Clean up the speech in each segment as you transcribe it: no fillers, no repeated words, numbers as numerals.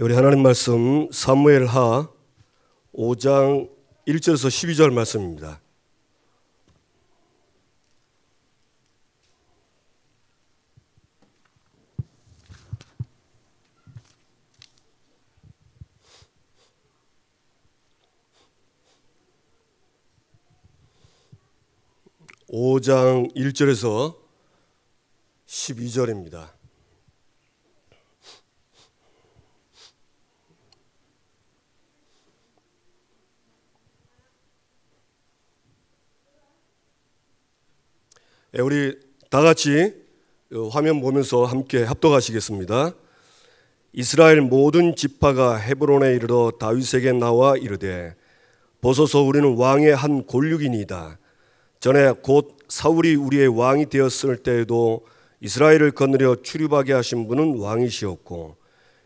우리 하나님 말씀 사무엘하 5장 1절에서 12절 말씀입니다. (5장) 1절에서 12절입니다. 우리 다 같이 화면 보면서 함께 합독하시겠습니다. 이스라엘 모든 지파가 헤브론에 이르러 다윗에게 나와 이르되 보소서 우리는 왕의 한 골육이니이다. 전에 곧 사울이 우리의 왕이 되었을 때에도 이스라엘을 거느려 출입하게 하신 분은 왕이시었고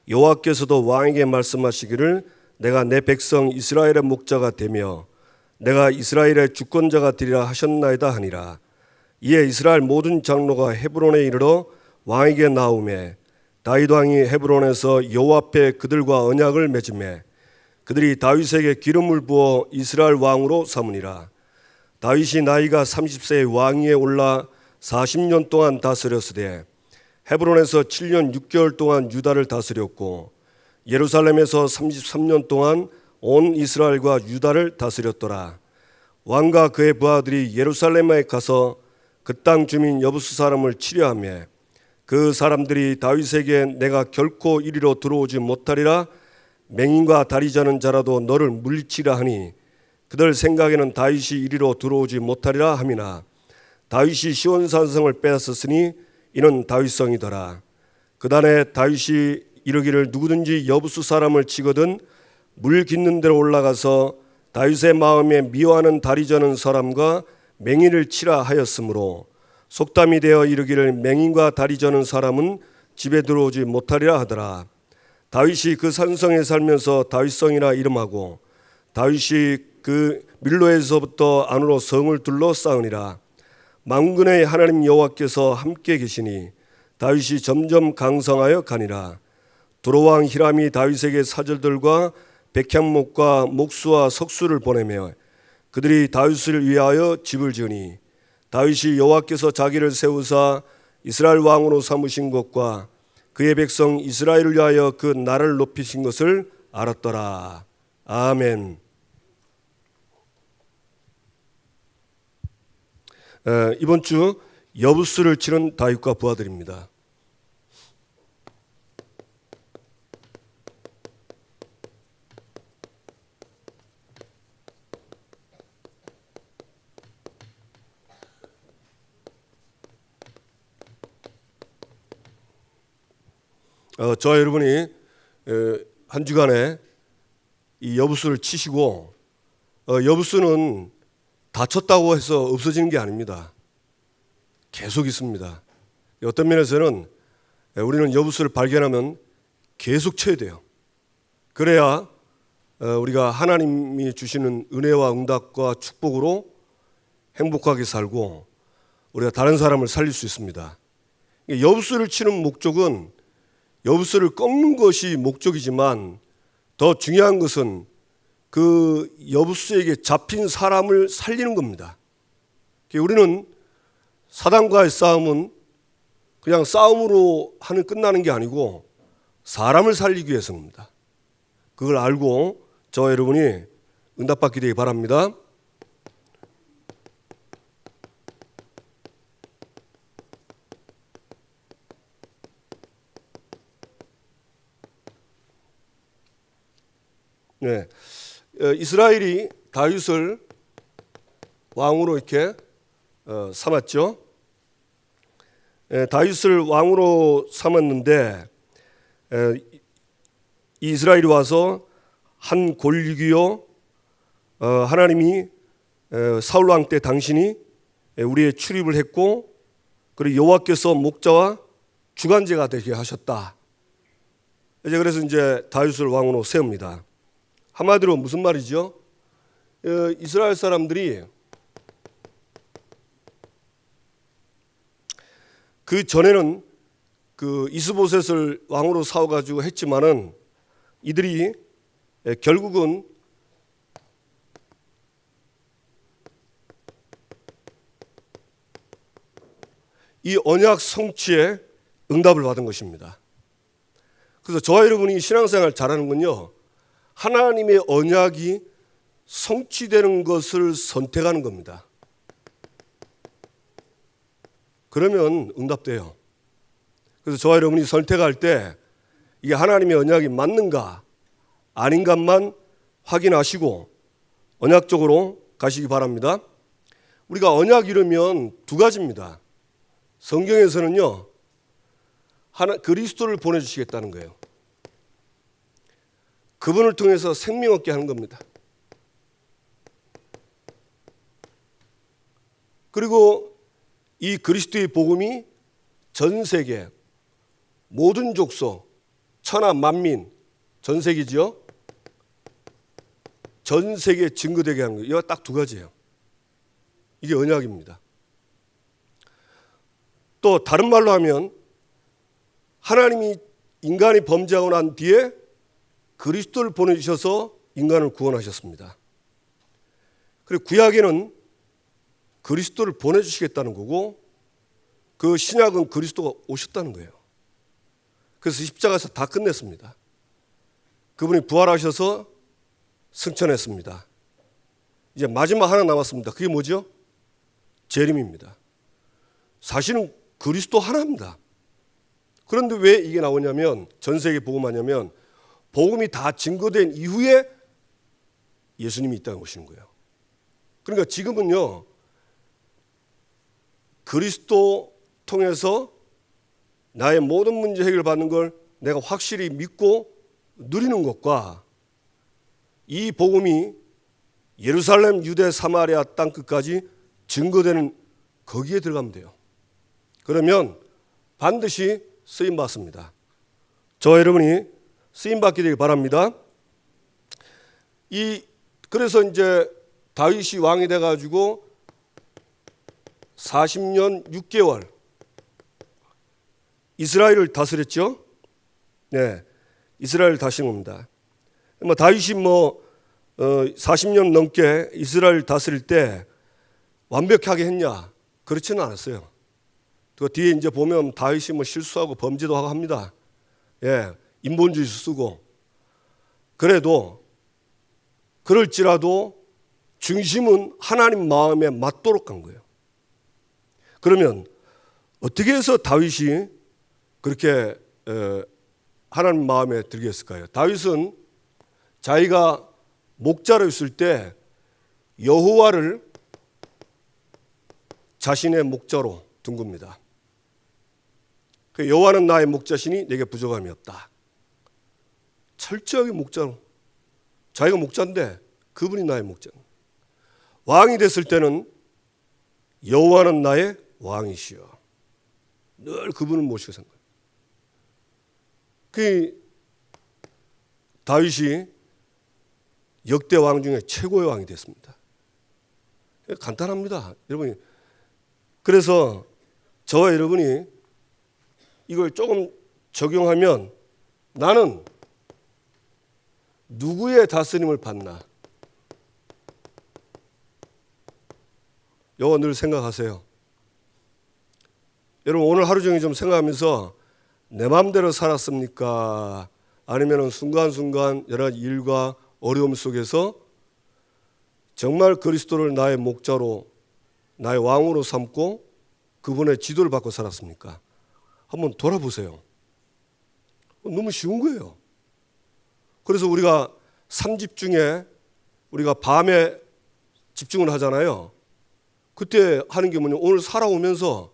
여호와께서도 왕에게 말씀하시기를 내가 내 백성 이스라엘의 목자가 되며 내가 이스라엘의 주권자가 되리라 하셨나이다 하니라. 이에 이스라엘 모든 장로가 헤브론에 이르러 왕에게 나오매 다윗 왕이 헤브론에서 여호와 앞에 그들과 언약을 맺으매 그들이 다윗에게 기름을 부어 이스라엘 왕으로 삼으니라. 다윗이 나이가 30세의 왕위에 올라 40년 동안 다스렸으되 헤브론에서 7년 6개월 동안 유다를 다스렸고 예루살렘에서 33년 동안 온 이스라엘과 유다를 다스렸더라. 왕과 그의 부하들이 예루살렘에 가서 그 땅 주민 여부스 사람을 치려하며 그 사람들이 다윗에게 내가 결코 이리로 들어오지 못하리라 맹인과 다리 저는 자라도 너를 물리치라 하니 그들 생각에는 다윗이 이리로 들어오지 못하리라 함이나 다윗이 시온산성을 빼앗았으니 이는 다윗성이더라. 그단에 다윗이 이르기를 누구든지 여부스 사람을 치거든 물 깃는 데로 올라가서 다윗의 마음에 미워하는 다리 저는 사람과 맹인을 치라 하였으므로 속담이 되어 이르기를 맹인과 다리 저는 사람은 집에 들어오지 못하리라 하더라. 다윗이 그 산성에 살면서 다윗성이라 이름하고 다윗이 그 밀로에서부터 안으로 성을 둘러싸으니라. 만군의 하나님 여호와께서 함께 계시니 다윗이 점점 강성하여 가니라. 두로왕 히람이 다윗에게 사절들과 백향목과 목수와 석수를 보내며 그들이 다윗을 위하여 집을 지으니 다윗이 여호와께서 자기를 세우사 이스라엘 왕으로 삼으신 것과 그의 백성 이스라엘을 위하여 그 나라를 높이신 것을 알았더라. 아멘. 이번 주 여부스를 치른 다윗과 부하들입니다. 저와 여러분이 한 주간에 이 여부스를 치시고 여부스는 다쳤다고 해서 없어지는 게 아닙니다. 계속 있습니다. 어떤 면에서는 우리는 여부스를 발견하면 계속 쳐야 돼요. 그래야 우리가 하나님이 주시는 은혜와 응답과 축복으로 행복하게 살고 우리가 다른 사람을 살릴 수 있습니다. 여부스를 치는 목적은 여부스를 꺾는 것이 목적이지만 더 중요한 것은 그 여부스에게 잡힌 사람을 살리는 겁니다. 우리는 사단과의 싸움은 그냥 싸움으로 끝나는 게 아니고 사람을 살리기 위해서입니다. 그걸 알고 저와 여러분이 응답받게 되기 바랍니다. 네, 이스라엘이 다윗을 왕으로 이렇게 삼았죠. 다윗을 왕으로 삼았는데 이스라엘이 와서 한 골육이요 하나님이 사울 왕 때 당신이 우리의 출입을 했고 그리고 여호와께서 목자와 주관제가 되게 하셨다. 그래서 이제 다윗을 왕으로 세웁니다. 한마디로 무슨 말이죠? 이스라엘 사람들이 그 전에는 그 이스보셋을 왕으로 사와가지고 했지만은 이들이 결국은 이 언약 성취에 응답을 받은 것입니다. 그래서 저와 여러분이 신앙생활 잘하는군요, 하나님의 언약이 성취되는 것을 선택하는 겁니다. 그러면 응답돼요. 그래서 저와 여러분이 선택할 때 이게 하나님의 언약이 맞는가 아닌가만 확인하시고 언약적으로 가시기 바랍니다. 우리가 언약 이루면 두 가지입니다. 성경에서는요, 그리스도를 보내주시겠다는 거예요. 그분을 통해서 생명 얻게 하는 겁니다. 그리고 이 그리스도의 복음이 전 세계 모든 족속, 천하 만민, 전 세계죠. 전 세계에 증거되게 하는 거예요. 이거 딱 두 가지예요. 이게 언약입니다. 또 다른 말로 하면 하나님이 인간이 범죄하고 난 뒤에 그리스도를 보내주셔서 인간을 구원하셨습니다. 그리고 구약에는 그리스도를 보내주시겠다는 거고 그 신약은 그리스도가 오셨다는 거예요. 그래서 십자가에서 다 끝냈습니다. 그분이 부활하셔서 승천했습니다. 이제 마지막 하나 남았습니다. 그게 뭐죠? 재림입니다. 사실은 그리스도 하나입니다. 그런데 왜 이게 나오냐면, 전 세계 복음하냐면 복음이 다 증거된 이후에 예수님이 있다는 것인 거예요. 그러니까 지금은요, 그리스도 통해서 나의 모든 문제 해결받는 걸 내가 확실히 믿고 누리는 것과 이 복음이 예루살렘, 유대, 사마리아 땅 끝까지 증거되는 거기에 들어가면 돼요. 그러면 반드시 쓰임 받습니다. 저와 여러분이 쓰임 받게 되길 바랍니다. 그래서 이제 다윗이 왕이 돼 가지고 40년 6개월 이스라엘을 다스렸죠. 네, 이스라엘을 다스린 겁니다. 다윗이 40년 넘게 이스라엘 다스릴 때 완벽하게 했냐? 그렇지는 않았어요. 그 뒤에 이제 보면 다윗이 실수하고 범죄도 하고 합니다. 예, 인본주의 쓰고. 그래도 그럴지라도 중심은 하나님 마음에 맞도록 간 거예요. 그러면 어떻게 해서 다윗이 그렇게 하나님 마음에 들게 했을까요? 다윗은 자기가 목자로 있을 때 여호와를 자신의 목자로 둔 겁니다. 여호와는 나의 목자시니 내게 부족함이 없다. 철저하게 목자로. 자기가 목자인데 그분이 나의 목자. 왕이 됐을 때는 여호와는 나의 왕이시여. 늘 그분을 모시고 산 거예요. 그 다윗이 역대 왕 중에 최고의 왕이 됐습니다. 간단합니다. 여러분이. 그래서 저와 여러분이 이걸 조금 적용하면 나는 누구의 다스림을 받나? 이거 늘 생각하세요. 여러분 오늘 하루 종일 좀 생각하면서 내 마음대로 살았습니까? 아니면 순간순간 여러 가지 일과 어려움 속에서 정말 그리스도를 나의 목자로 나의 왕으로 삼고 그분의 지도를 받고 살았습니까? 한번 돌아보세요. 너무 쉬운 거예요. 그래서 우리가 3집중에 우리가 밤에 집중을 하잖아요. 그때 하는 게 뭐냐? 오늘 살아오면서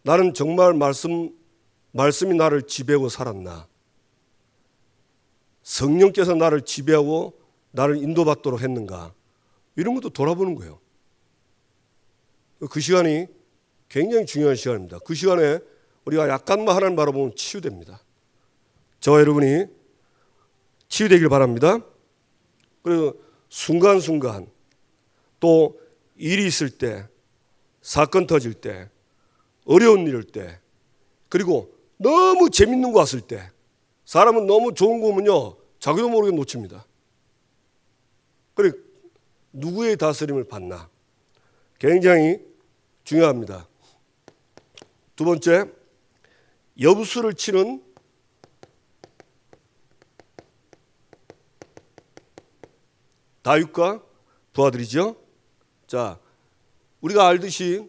나는 정말 말씀이 나를 지배하고 살았나? 성령께서 나를 지배하고 나를 인도받도록 했는가? 이런 것도 돌아보는 거예요. 그 시간이 굉장히 중요한 시간입니다. 그 시간에 우리가 약간만 하나님 바라보면 치유됩니다. 저와 여러분이 치유되길 바랍니다. 그리고 순간순간 또 일이 있을 때, 사건 터질 때, 어려운 일일 때, 그리고 너무 재밌는 거 왔을 때, 사람은 너무 좋은 거 오면요 자기도 모르게 놓칩니다. 그래 누구의 다스림을 받나? 굉장히 중요합니다. 두 번째, 여부수를 치는 다윗과 부하들이죠. 자, 우리가 알듯이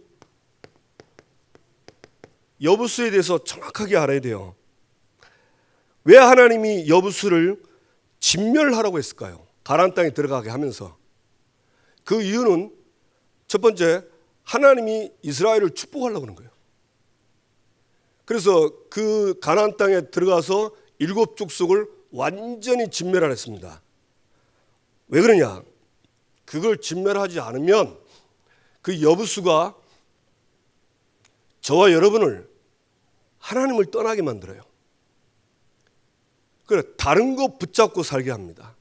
여부수에 대해서 정확하게 알아야 돼요. 왜 하나님이 여부수를 진멸하라고 했을까요? 가나안 땅에 들어가게 하면서. 그 이유는 첫 번째, 하나님이 이스라엘을 축복하려고 하는 거예요. 그래서 그 가나안 땅에 들어가서 7족속을 완전히 진멸하였습니다. 왜 그러냐? 그걸 진멸하지 않으면 그 여부수가 저와 여러분을 하나님을 떠나게 만들어요. 그래 다른 거 붙잡고 살게 합니다.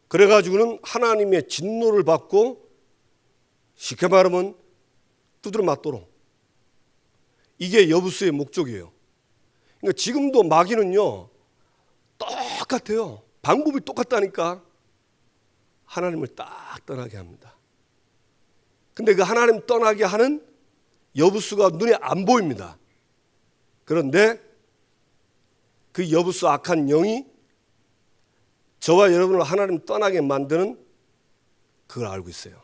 그래가지고는 하나님의 진노를 받고 쉽게 말하면 두드려 맞도록. 이게 여부수의 목적이에요. 그러니까 지금도 마귀는요 똑같아요. 방법이 똑같다니까. 하나님을 딱 떠나게 합니다. 근데 그 하나님 떠나게 하는 여부수가 눈에 안 보입니다. 그런데 그 여부수 악한 영이 저와 여러분을 하나님 떠나게 만드는 그걸 알고 있어요.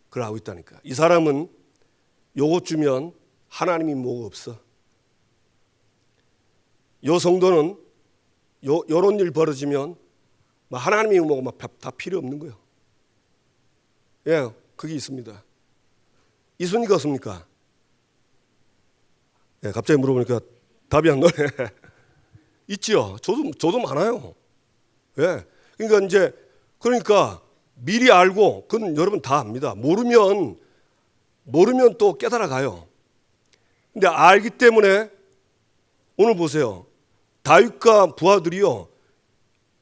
그걸 알고 있다니까. 이 사람은 요것 주면 하나님이 뭐가 없어. 요 성도는 요런 일 벌어지면 하나님이 뭐가 다 필요 없는 거예요. 예, 그게 있습니다. 있습니까 없습니까? 예, 갑자기 물어보니까 답이 안 나네. 있지요. 저도 많아요. 예, 그러니까 미리 알고 그건 여러분 다 압니다. 모르면 또 깨달아가요. 근데 알기 때문에 오늘 보세요. 다윗과 부하들이요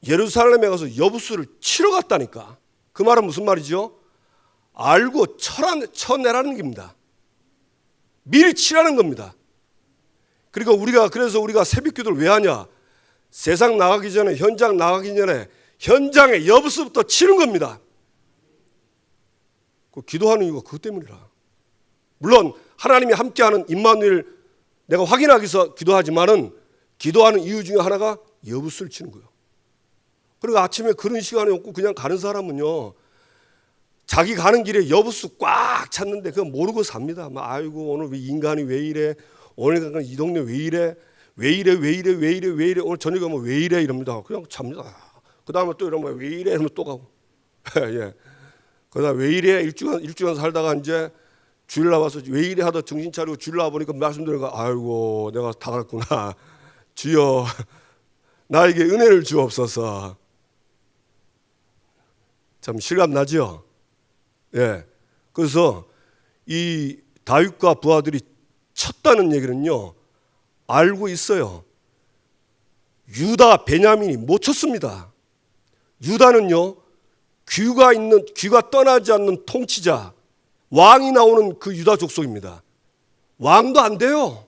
예루살렘에 가서 여부수를 치러 갔다니까. 그 말은 무슨 말이죠? 알고 쳐내라는 겁니다. 미리 치라는 겁니다. 그러니까 그래서 우리가 새벽 기도를 왜 하냐? 세상 나가기 전에, 현장 나가기 전에 현장에 여부수부터 치는 겁니다. 그 기도하는 이유가 그것 때문이라. 물론 하나님이 함께하는 임마누엘 내가 확인하기 위해서 기도하지만은 기도하는 이유 중에 하나가 여부수를 치는 거예요. 그리고 아침에 그런 시간이 없고 그냥 가는 사람은요 자기 가는 길에 여부수 꽉 찼는데 그거 모르고 삽니다. 아이고 오늘 인간이 왜 이래? 오늘 이 동네 왜 이래? 왜 이래? 오늘 저녁에 왜 이래? 이럽니다. 그냥 잡니다. 그 다음에 또 이러면 왜 이래? 이러면 또 가고. 예. 그러다 왜 이래? 일주간 살다가 이제 주일 나와서 왜 이래 하다 정신 차리고 주일 나와 보니까 말씀드리니까 아이고 내가 다 갔구나. 주여 나에게 은혜를 주옵소서. 참 실감 나죠? 예. 그래서 이 다윗과 부하들이 쳤다는 얘기는요 알고 있어요. 유다, 베냐민이 못 쳤습니다. 유다는요 귀가 떠나지 않는 통치자, 왕이 나오는 그 유다 족속입니다. 왕도 안 돼요.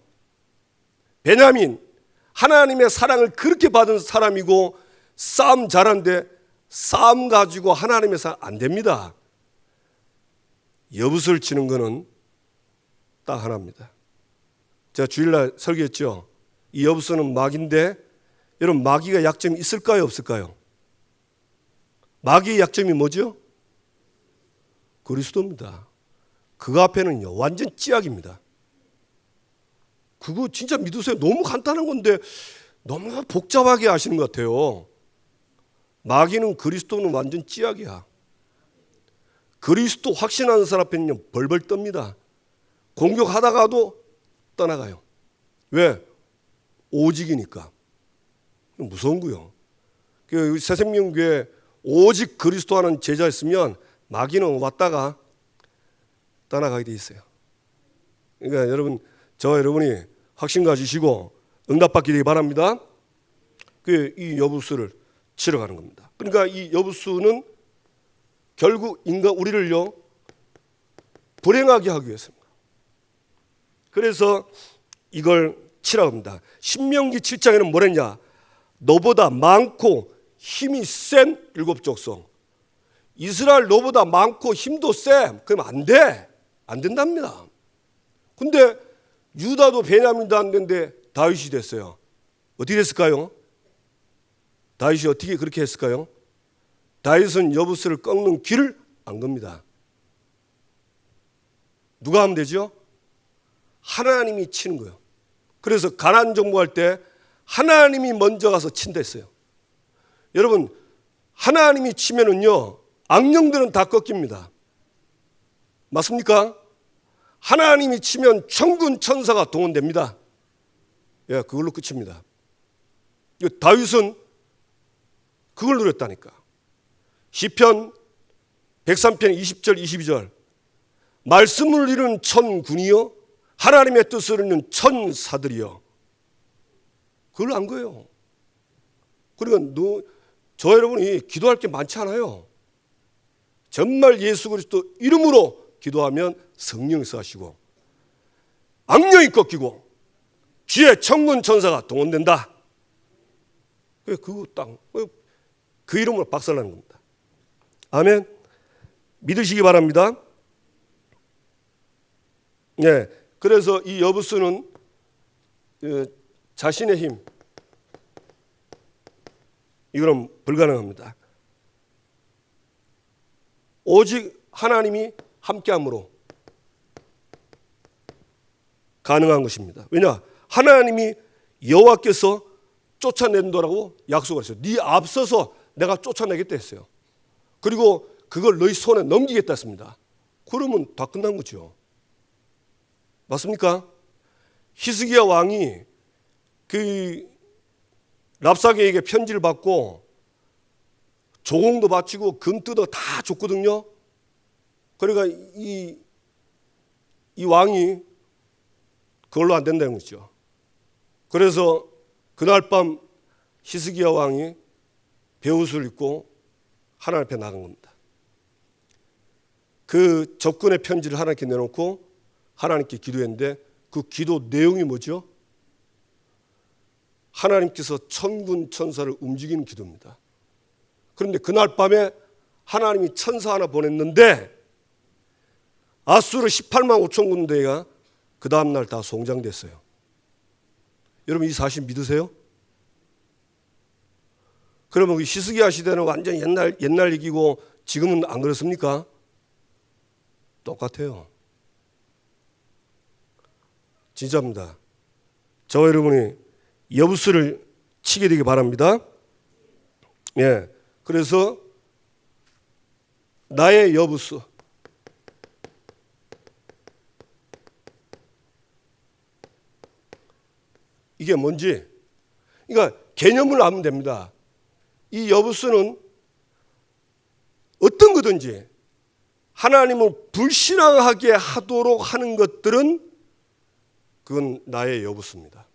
베냐민 하나님의 사랑을 그렇게 받은 사람이고 싸움 잘하는데 싸움 가지고 하나님의 사랑 안 됩니다. 여부수를 치는 거는 딱 하나입니다. 제가 주일날 설교했죠. 이 여부수는 마귀인데 여러분 마귀가 약점이 있을까요 없을까요? 마귀의 약점이 뭐죠? 그리스도입니다. 그 앞에는요 완전 찌약입니다. 그거 진짜 믿으세요. 너무 간단한 건데 너무 복잡하게 하시는 것 같아요. 마귀는 그리스도는 완전 찌약이야. 그리스도 확신하는 사람 앞에는요 벌벌 떱니다. 공격하다가도 떠나가요. 왜? 오직이니까. 무서운 거요. 새생명교회 오직 그리스도 하는 제자였으면 마귀는 왔다가 떠나가게 돼 있어요. 그러니까 여러분이 확신 가지시고 응답받기 되기 바랍니다. 이 여부수를 치러 가는 겁니다. 그러니까 이 여부수는 결국 우리를요 불행하게 하기 위해서입니다. 그래서 이걸 치라고 합니다. 신명기 7장에는 뭐랬냐? 너보다 많고 힘이 센 일곱 족속. 이스라엘 너보다 많고 힘도 세. 그럼 안 돼. 안 된답니다. 근데 유다도 베냐민도 안 되는데 다윗이 됐어요. 어떻게 됐을까요? 다윗이 어떻게 그렇게 했을까요? 다윗은 여부스를 꺾는 길을 안 겁니다. 누가 하면 되죠? 하나님이 치는 거예요. 그래서 가나안 정복할 때 하나님이 먼저 가서 친다 했어요. 여러분, 하나님이 치면은요, 악령들은 다 꺾입니다. 맞습니까? 하나님이 치면 천군 천사가 동원됩니다. 예, 그걸로 끝입니다. 다윗은 그걸 누렸다니까. 시편 103편 20절 22절 말씀을 이루는 천군이요 하나님의 뜻을 이루는 천사들이요. 그걸 안 거예요. 그러니까 저 여러분이 기도할 게 많지 않아요. 정말 예수 그리스도 이름으로 기도하면 성령이 서하시고 악령이 꺾이고 주의 천군 천사가 동원된다. 그거 딱 그 이름으로 박살나는 겁니다. 아멘. 믿으시기 바랍니다. 네, 그래서 이 여부수는 자신의 힘 이거는 불가능합니다. 오직 하나님이 함께함으로 가능한 것입니다. 왜냐? 하나님이 여호와께서 쫓아낸다라고 약속을 했어요. 네 앞서서 내가 쫓아내겠다 했어요. 그리고 그걸 너희 손에 넘기겠다 했습니다. 그러면 다 끝난 거죠. 맞습니까? 히스기야 왕이 그 랍사게에게 편지를 받고 조공도 바치고 금 뜯어 다 줬거든요. 그러니까 이 왕이 그걸로 안 된다는 거죠. 그래서 그날 밤 히스기야 왕이 베옷을 입고 하나님 앞에 나간 겁니다. 그 적군의 편지를 하나님께 내놓고 하나님께 기도했는데 그 기도 내용이 뭐죠? 하나님께서 천군 천사를 움직이는 기도입니다. 그런데 그날 밤에 하나님이 천사 하나 보냈는데 아수르 18만 5천 군대가 그 다음날 다 송장됐어요. 여러분 이 사실 믿으세요? 그러면 그 히스기야 시대는 완전 옛날 얘기고 지금은 안 그렇습니까? 똑같아요. 진짜입니다. 저와 여러분이 여부수를 치게 되기 바랍니다. 예, 그래서 나의 여부수 이게 뭔지 그러니까 개념을 알면 됩니다. 이 여부수는 어떤 거든지 하나님을 불신앙하게 하도록 하는 것들은 그건 나의 여부수입니다.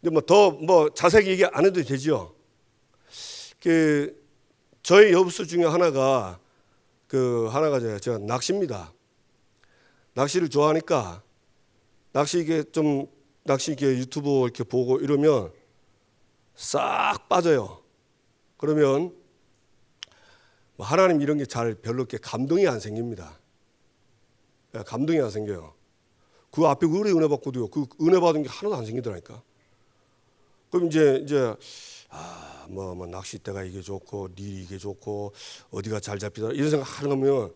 근데 더 자세히 얘기 안 해도 되죠. 저의 여부수 중에 하나가 제가 낚시입니다. 낚시를 좋아하니까 낚시 이렇게 유튜브 이렇게 보고 이러면 싹 빠져요. 그러면 하나님 이런 게 별로 이렇게 감동이 안 생깁니다. 감동이 안 생겨요. 그 앞에 은혜 받고도요. 그 은혜 받은 게 하나도 안 생기더라니까. 그럼 이제 낚싯대가 이게 좋고 릴이 이게 좋고 어디가 잘 잡히더라 이런 생각 하는 거면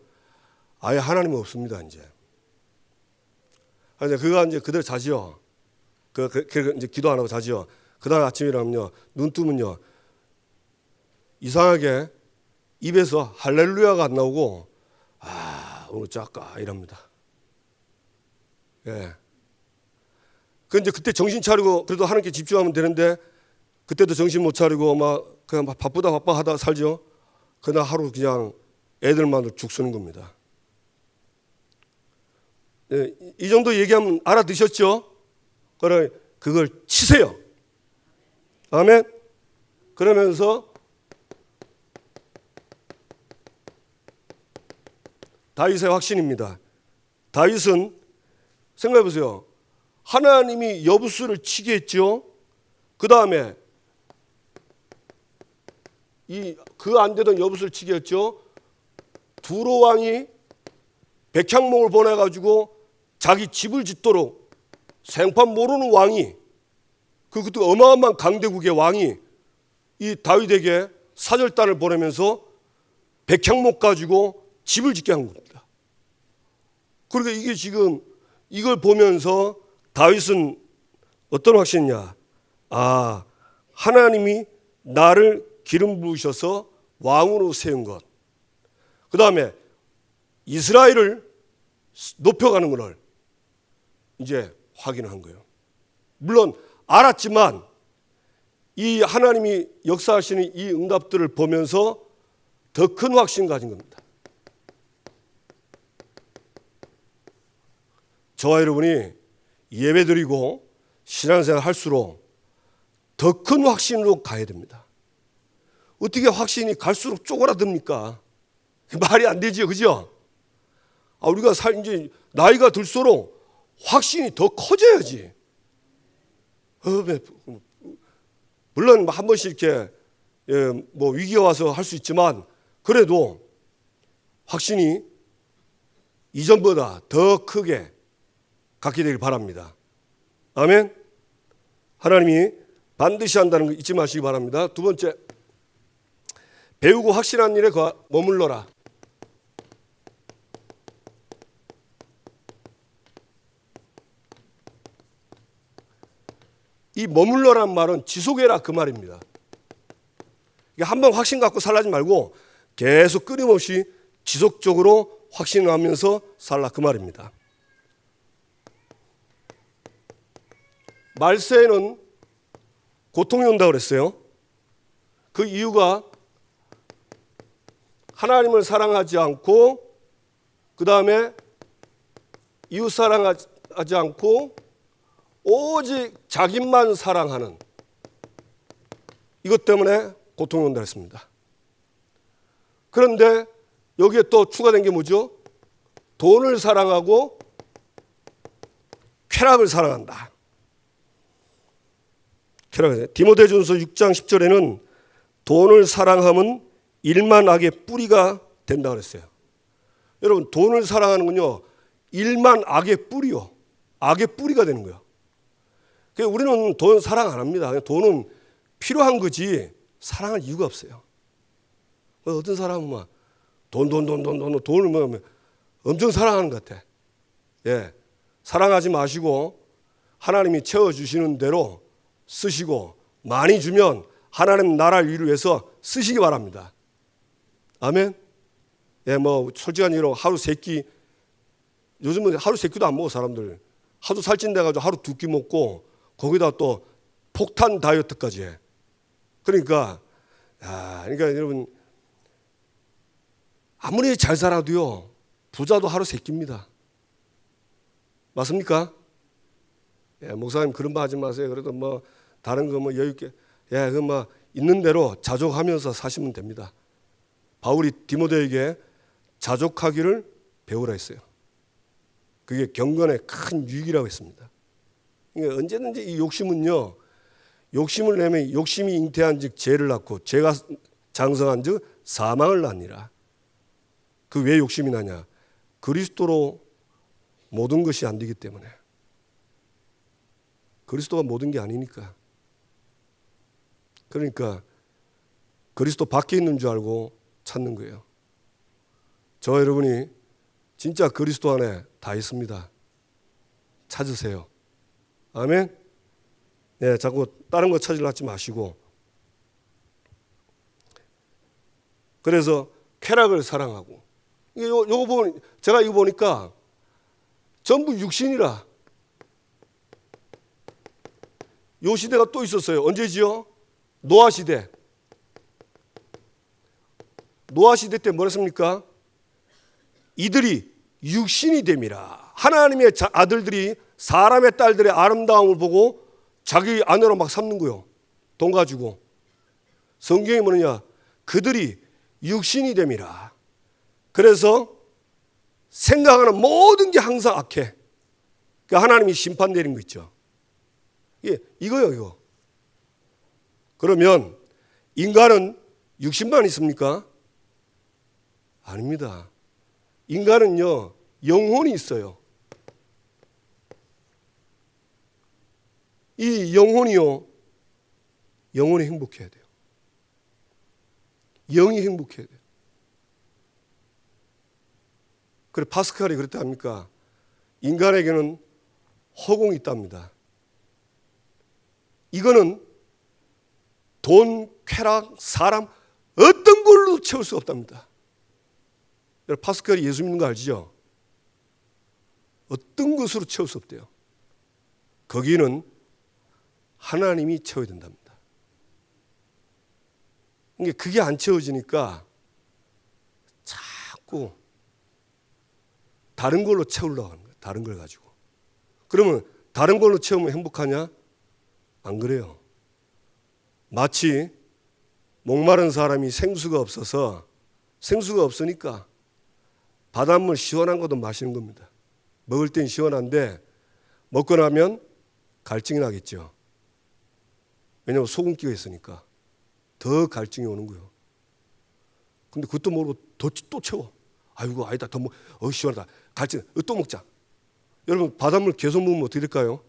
아예 하나님은 없습니다. 이제 그가 이제 그대로 자지요. 이제 기도 안 하고 자지요. 그다음 아침에 일어나면요 눈 뜨면요 이상하게 입에서 할렐루야가 안 나오고 오늘 짤까 이럽니다. 예. 그때 정신 차리고 그래도 하나님께 집중하면 되는데 그때도 정신 못 차리고 그냥 바쁘다 하다 살죠. 그날 하루 그냥 애들만으로 죽 쓰는 겁니다. 예, 이 정도 얘기하면 알아듣셨죠? 그걸 치세요. 아멘. 그러면서 다윗의 확신입니다. 다윗은 생각해 보세요. 하나님이 여부수를 치게 했죠. 그 다음에 그 안 되던 여붓을 치게 했죠. 두로 왕이 백향목을 보내가지고 자기 집을 짓도록 생판 모르는 왕이 그것도 어마어마한 강대국의 왕이 이 다윗에게 사절단을 보내면서 백향목 가지고 집을 짓게 한 겁니다. 그러니까 이게 지금 이걸 보면서 다윗은 어떤 확신이냐? 아, 하나님이 나를 기름 부으셔서 왕으로 세운 것. 그 다음에 이스라엘을 높여가는 것을 이제 확인한 거예요. 물론 알았지만 이 하나님이 역사하시는 이 응답들을 보면서 더 큰 확신 가진 겁니다. 저와 여러분이 예배드리고 신앙생활 할수록 더 큰 확신으로 가야 됩니다. 어떻게 확신이 갈수록 쪼그라듭니까? 말이 안 되죠, 그죠? 우리가 이제 나이가 들수록 확신이 더 커져야지. 물론 한 번씩 이렇게 뭐 위기가 와서 할 수 있지만 그래도 확신이 이전보다 더 크게 갖게 되길 바랍니다. 아멘. 하나님이 반드시 한다는 거 잊지 마시기 바랍니다. 두 번째, 배우고 확신한 일에 머물러라. 이 머물러란 말은 지속해라 그 말입니다. 한번 확신 갖고 살라지 말고 계속 끊임없이 지속적으로 확신을 하면서 살라 그 말입니다. 말세에는 고통이 온다고 그랬어요. 그 이유가 하나님을 사랑하지 않고 그 다음에 이웃 사랑하지 않고 오직 자기만 사랑하는 이것 때문에 고통이 온다 했습니다. 그런데 여기에 또 추가된 게 뭐죠? 돈을 사랑하고 쾌락을 사랑한다. 디모데전서 6장 10절에는 돈을 사랑함은 일만 악의 뿌리가 된다고 그랬어요. 여러분, 돈을 사랑하는 건요, 일만 악의 뿌리요. 악의 뿌리가 되는 거예요. 우리는 돈 사랑 안 합니다. 돈은 필요한 거지 사랑할 이유가 없어요. 어떤 사람은 막 돈을 뭐 엄청 사랑하는 것 같아. 예, 사랑하지 마시고 하나님이 채워주시는 대로 쓰시고 많이 주면 하나님 나라를 이루기 위해서 쓰시기 바랍니다. 아멘. 예, 뭐 솔직한 얘기로 하루 세 끼, 요즘은 하루 세 끼도 안 먹어 사람들. 하도 살찐돼가지고 하루 두 끼 먹고 거기다 또 폭탄 다이어트까지 해. 그러니까 여러분 아무리 잘 살아도요 부자도 하루 세 끼입니다. 맞습니까? 예, 목사님 그런 말 하지 마세요. 그래도 뭐 다른 거 뭐 여유 있게 그 뭐 있는 대로 자족하면서 사시면 됩니다. 바울이 디모데에게 자족하기를 배우라 했어요. 그게 경건의 큰 유익이라고 했습니다. 그러니까 언제든지 이 욕심은요, 욕심을 내면 욕심이 잉태한즉 죄를 낳고 죄가 장성한즉 사망을 낳느니라. 그 왜 욕심이 나냐? 그리스도로 모든 것이 안 되기 때문에. 그리스도가 모든 게 아니니까. 그러니까 그리스도 밖에 있는 줄 알고 찾는 거예요. 저 여러분이 진짜 그리스도 안에 다 있습니다. 찾으세요. 아멘. 네, 자꾸 다른 거 찾으려 하지 마시고. 그래서 쾌락을 사랑하고. 요거 보면 제가 이거 보니까 전부 육신이라. 요 시대가 또 있었어요. 언제지요? 노아 시대. 노아 시대 때 뭐랬습니까? 이들이 육신이 됨이라. 하나님의 아들들이 사람의 딸들의 아름다움을 보고 자기 아내로 막 삼는 거요. 돈 가지고. 성경이 뭐냐? 그들이 육신이 됨이라. 그래서 생각하는 모든 게 항상 악해. 그러니까 하나님이 심판 내린 거 있죠. 이거요, 이거. 그러면 인간은 육신만 있습니까? 아닙니다. 인간은요, 영혼이 있어요. 이 영혼이 행복해야 돼요. 영이 행복해야 돼요. 그래 파스칼이 그랬다 합니까? 인간에게는 허공이 있답니다. 이거는 돈, 쾌락, 사람 어떤 걸로 채울 수 없답니다. 파스칼이 예수 믿는 거 알죠? 어떤 것으로 채울 수 없대요. 거기는 하나님이 채워야 된답니다. 그게 안 채워지니까 자꾸 다른 걸로 채우려고 하는 거예요. 다른 걸 가지고. 그러면 다른 걸로 채우면 행복하냐? 안 그래요. 마치 목마른 사람이 생수가 없으니까 바닷물 시원한 것도 마시는 겁니다. 먹을 땐 시원한데 먹고 나면 갈증이 나겠죠. 왜냐하면 소금기가 있으니까 더 갈증이 오는 거예요. 근데 그것도 모르고 또 채워. 아이고 아니다 더 시원하다. 갈증 또 먹자. 여러분 바닷물 계속 먹으면 어떻게 될까요?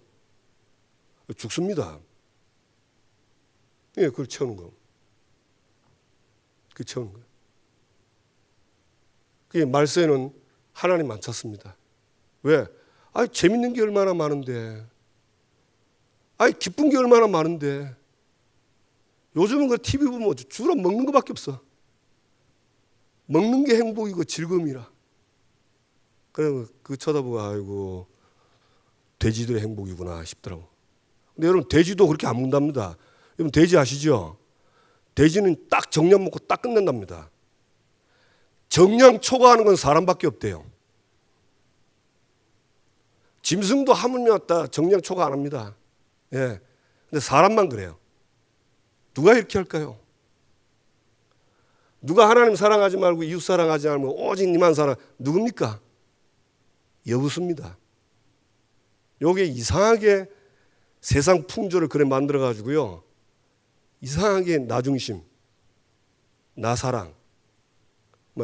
죽습니다. 예, 그걸 채우는 거. 그 채우는 거예요. 그게 말세는 하나님 안 찾습니다. 왜? 재밌는 게 얼마나 많은데. 기쁜 게 얼마나 많은데. 요즘은 그 TV 보면 주로 먹는 것밖에 없어. 먹는 게 행복이고 즐거움이라. 그래 그 쳐다보고 아이고 돼지들의 행복이구나 싶더라고. 근데 여러분 돼지도 그렇게 안 먹는답니다. 여러분 돼지 아시죠? 돼지는 딱 정량 먹고 딱 끝낸답니다. 정량 초과하는 건 사람밖에 없대요. 짐승도 하물며 왔다 정량 초과 안 합니다. 예. 근데 사람만 그래요. 누가 이렇게 할까요? 누가 하나님 사랑하지 말고 이웃 사랑하지 말고 오직 니만 사랑 누굽니까? 여부수입니다. 요게 이상하게 세상 풍조를 그래 만들어 가지고요. 이상하게 나 중심, 나 사랑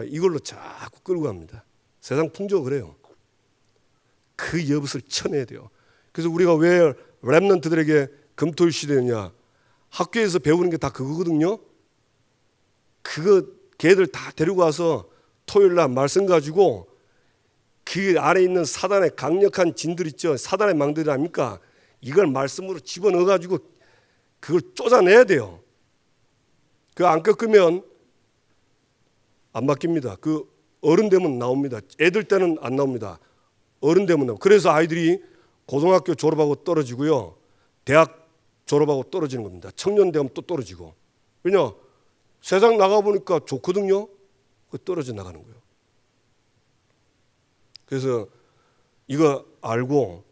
이걸로 자꾸 끌고 갑니다. 세상 풍조가 그래요. 그 여부를 쳐내야 돼요. 그래서 우리가 왜 렘넌트들에게 금토일 시대냐? 학교에서 배우는 게 다 그거거든요. 그거 걔들 다 데리고 와서 토요일 날 말씀 가지고 그 아래 있는 사단의 강력한 진들 있죠. 사단의 망들이 아닙니까? 이걸 말씀으로 집어넣어 가지고 그걸 쫓아내야 돼요. 그거 안 꺾으면 안 바뀝니다. 그 어른 되면 나옵니다. 애들 때는 안 나옵니다. 어른 되면 나옵니다. 그래서 아이들이 고등학교 졸업하고 떨어지고요. 대학 졸업하고 떨어지는 겁니다. 청년 되면 또 떨어지고. 왜냐? 세상 나가보니까 좋거든요. 떨어져 나가는 거예요. 그래서 이거 알고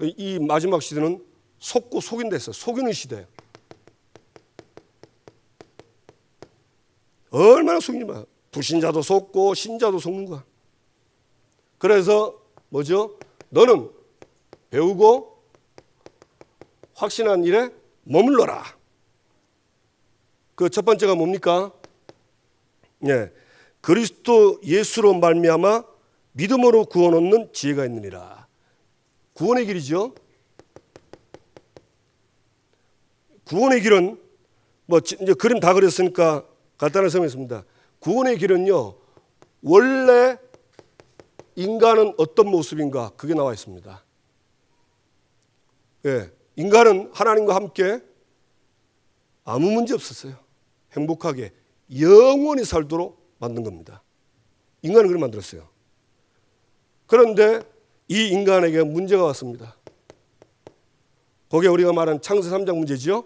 이 마지막 시대는 속고 속인다 했어요. 속이는 시대예요. 얼마나 속이지 마. 불신자도 속고 신자도 속는 거야. 그래서 뭐죠? 너는 배우고 확신한 일에 머물러라. 그 첫 번째가 뭡니까? 예, 그리스도 예수로 말미암아 믿음으로 구원 얻는 지혜가 있느니라. 구원의 길이죠. 구원의 길은 이제 그림 다 그렸으니까 간단하게 설명했습니다. 구원의 길은요, 원래 인간은 어떤 모습인가 그게 나와 있습니다. 예, 인간은 하나님과 함께 아무 문제 없었어요. 행복하게 영원히 살도록 만든 겁니다. 인간은 그렇게 만들었어요. 그런데 이 인간에게 문제가 왔습니다. 거기에 우리가 말하는 창세 3장 문제죠.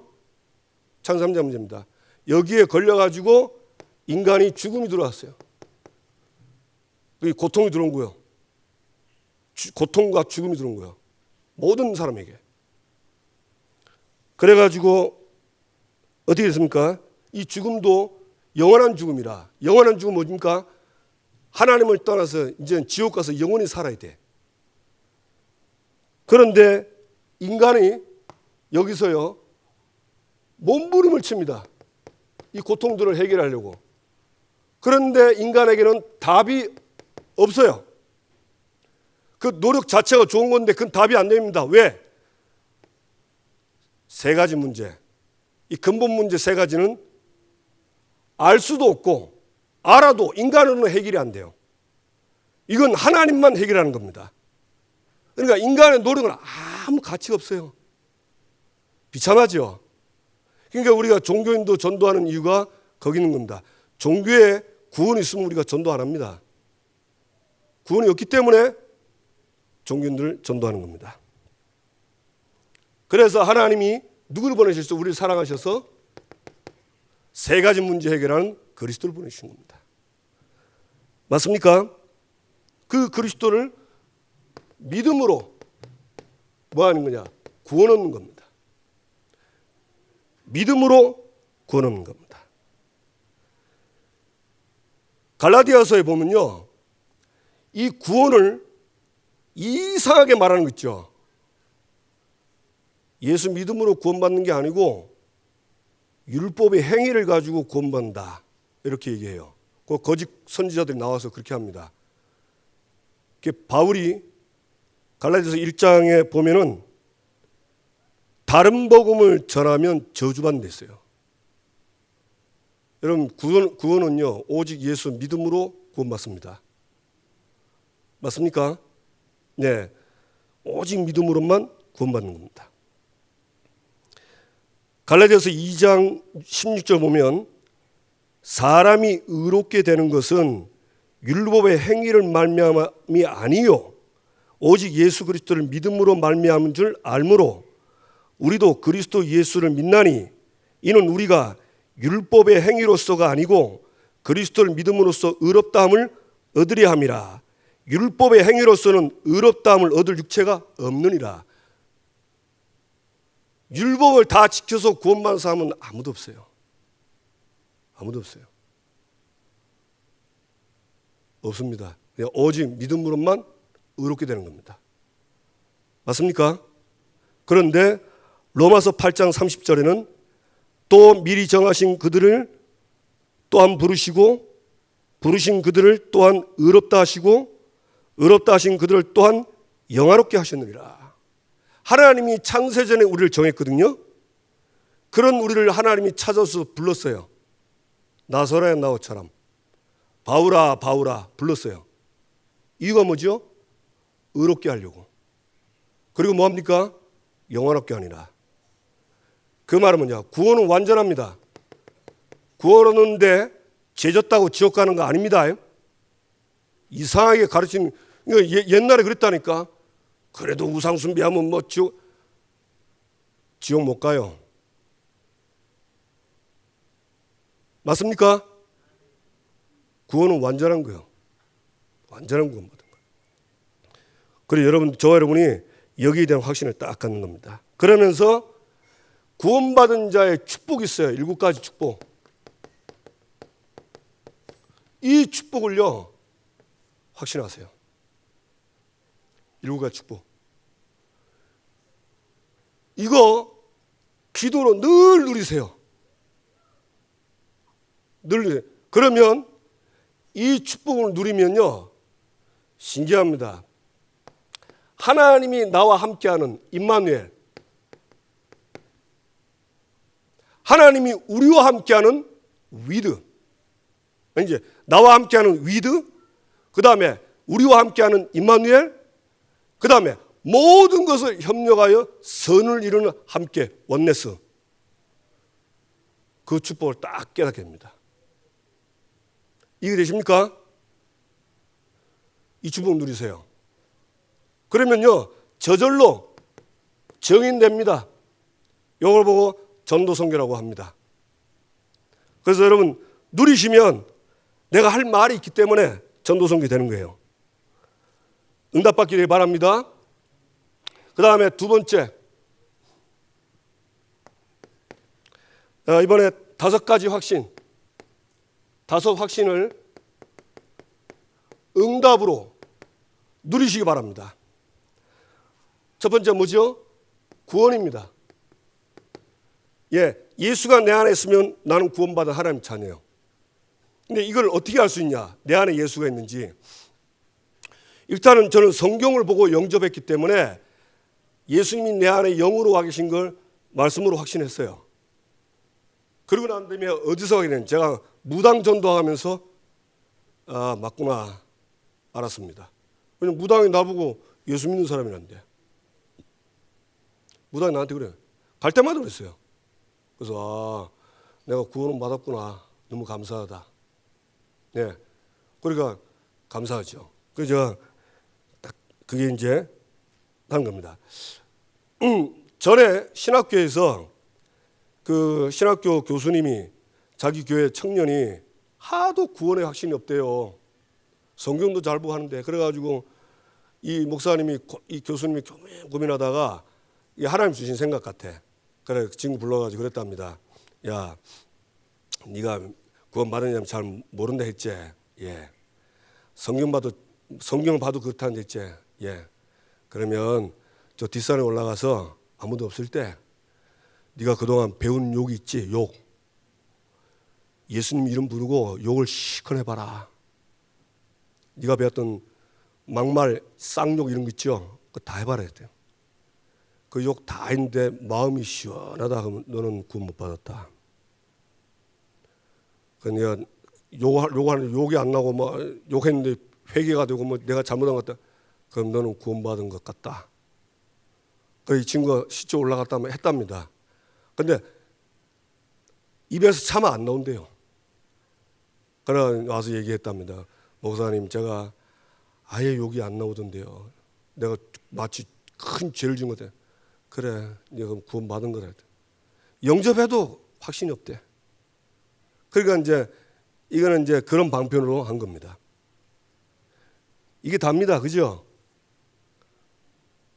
창세 3장 문제입니다. 여기에 걸려가지고 인간이 죽음이 들어왔어요. 고통이 들어온 거예요. 고통과 죽음이 들어온 거예요. 모든 사람에게. 그래가지고 어떻게 됐습니까? 이 죽음도 영원한 죽음이라. 영원한 죽음 뭡니까? 하나님을 떠나서 이제 지옥 가서 영원히 살아야 돼. 그런데 인간이 여기서요 몸부림을 칩니다. 이 고통들을 해결하려고. 그런데 인간에게는 답이 없어요. 그 노력 자체가 좋은 건데 그건 답이 안 됩니다. 왜? 세 가지 문제. 이 근본 문제 세 가지는 알 수도 없고 알아도 인간으로는 해결이 안 돼요. 이건 하나님만 해결하는 겁니다. 그러니까 인간의 노력은 아무 가치가 없어요. 비참하죠. 그러니까 우리가 종교인도 전도하는 이유가 거기 있는 겁니다. 종교에 구원이 있으면 우리가 전도 안 합니다. 구원이 없기 때문에 종교인들을 전도하는 겁니다. 그래서 하나님이 누구를 보내셨어? 우리를 사랑하셔서 세 가지 문제 해결하는 그리스도를 보내주신 겁니다. 맞습니까? 그 그리스도를 믿음으로 뭐 하는 거냐? 구원 얻는 겁니다. 믿음으로 구원 얻는 겁니다. 갈라디아서에 보면요, 이 구원을 이상하게 말하는 거 있죠. 예수 믿음으로 구원받는 게 아니고 율법의 행위를 가지고 구원받는다, 이렇게 얘기해요. 그 거짓 선지자들이 나와서 그렇게 합니다. 바울이 갈라디아서 1장에 보면은 다른 복음을 전하면 저주받는 데 있어요. 여러분, 구원은요 오직 예수 믿음으로 구원받습니다. 맞습니까? 네, 오직 믿음으로만 구원받는 겁니다. 갈라디아서 2장 16절 보면 사람이 의롭게 되는 것은 율법의 행위를 말미암이 아니요 오직 예수 그리스도를 믿음으로 말미암은 줄 알므로 우리도 그리스도 예수를 믿나니 이는 우리가 율법의 행위로서가 아니고 그리스도를 믿음으로써 의롭다함을 얻으려 함이라. 율법의 행위로서는 의롭다함을 얻을 육체가 없느니라. 율법을 다 지켜서 구원받는 사람은 아무도 없어요. 아무도 없어요. 없습니다. 그냥 오직 믿음으로만 의롭게 되는 겁니다. 맞습니까? 그런데 로마서 8장 30절에는 또 미리 정하신 그들을 또한 부르시고 부르신 그들을 또한 의롭다 하시고 의롭다 하신 그들을 또한 영화롭게 하셨느니라. 하나님이 창세전에 우리를 정했거든요. 그런 우리를 하나님이 찾아서 불렀어요. 나사로의 나오처럼 바울아 바울아 불렀어요. 이유가 뭐죠? 의롭게 하려고. 그리고 뭐합니까? 영원롭게 하니라. 그 말은 뭐냐? 구원은 완전합니다. 구원 얻는데 죄졌다고 지옥 가는 거 아닙니다. 이상하게 가르치는, 옛날에 그랬다니까. 그래도 우상 숭배하면 뭐 지옥 못 가요. 맞습니까? 구원은 완전한 거예요. 완전한 구원 받은 거예요. 그리고 여러분, 저와 여러분이 여기에 대한 확신을 딱 갖는 겁니다. 그러면서 구원받은 자의 축복이 있어요. 7가지 축복. 이 축복을요 확신하세요. 7가지 축복. 이거 기도로 늘 누리세요. 늘 누리세요. 그러면 이 축복을 누리면요 신기합니다. 하나님이 나와 함께하는 임마누엘, 하나님이 우리와 함께하는 위드, 이제 나와 함께하는 위드, 그 다음에 우리와 함께하는 임마누엘, 그 다음에 모든 것을 협력하여 선을 이루는 함께 원네스. 그 축복을 딱 깨닫게 됩니다. 이해되십니까? 이 축복 누리세요. 그러면요 저절로 정인됩니다. 이걸 보고 전도선교라고 합니다. 그래서 여러분 누리시면 내가 할 말이 있기 때문에 전도선교 되는 거예요. 응답받기를 바랍니다. 그 다음에 두 번째, 이번에 5가지 확신, 5 확신을 응답으로 누리시기 바랍니다. 첫 번째 뭐죠? 구원입니다. 예수가 내 안에 있으면 나는 구원받은 하나님 자녀예요. 근데 이걸 어떻게 알 수 있냐? 내 안에 예수가 있는지. 일단은 저는 성경을 보고 영접했기 때문에 예수님이 내 안에 영으로 와 계신 걸 말씀으로 확신했어요. 그러고 난 다음에 어디서 하게 됐는지 제가 무당 전도하면서 맞구나 알았습니다. 왜냐면 무당이 나보고 예수 믿는 사람이란데. 무당이 나한테 그래. 갈 때마다 그랬어요. 그래서 내가 구원을 받았구나. 너무 감사하다. 네, 그러니까 감사하죠. 그래서 제가 딱 그게 이제 한 겁니다. 전에 신학교에서 그 신학교 교수님이 자기 교회 청년이 하도 구원의 확신이 없대요. 성경도 잘 보고 하는데 그래가지고 이 목사님이 이 교수님이 고민하다가 이게 하나님 주신 생각 같아. 그래 친구 불러가지고 그랬답니다. 야, 네가 구원 받으냐면 잘 모른다 했지. 예. 성경을 봐도 그렇다는 했지. 예. 그러면 저 뒷산에 올라가서 아무도 없을 때 네가 그동안 배운 욕이 있지. 욕. 예수님 이름 부르고 욕을 시커내 봐라. 네가 배웠던 막말, 쌍욕 이런 거 있죠. 그거 다 해봐라 했대요. 그 욕 다 했는데 마음이 시원하다 하면 너는 구원 못 받았다. 그러니까 욕이 안 나고 뭐 욕했는데 회개가 되고 뭐 내가 잘못한 것 같다. 그럼 너는 구원받은 것 같다. 그 이 친구가 시쪽 올라갔다 했답니다. 근데 입에서 차마 안 나온대요. 그래 와서 얘기했답니다. 목사님 제가 아예 욕이 안 나오던데요. 내가 마치 큰 죄를 지은 것 같아. 그래 네가 구원받은 거라. 영접해도 확신이 없대. 그러니까 이제 이거는 이제 그런 방편으로 한 겁니다. 이게 답니다. 그죠?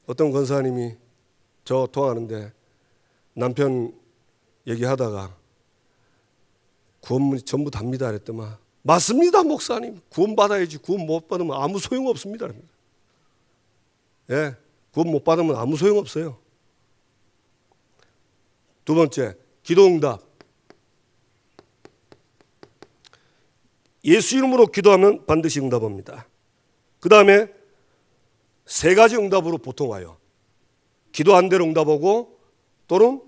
어떤 권사님이 저 통화하는데 남편 얘기하다가 구원문이 전부 답니다 그랬더만 맞습니다 목사님. 구원 받아야지. 구원 못 받으면 아무 소용 없습니다. 예, 구원 못 받으면 아무 소용 없어요. 두 번째, 기도응답. 예수 이름으로 기도하면 반드시 응답합니다. 그 다음에 세 가지 응답으로 보통 와요. 기도한 대로 응답하고 또는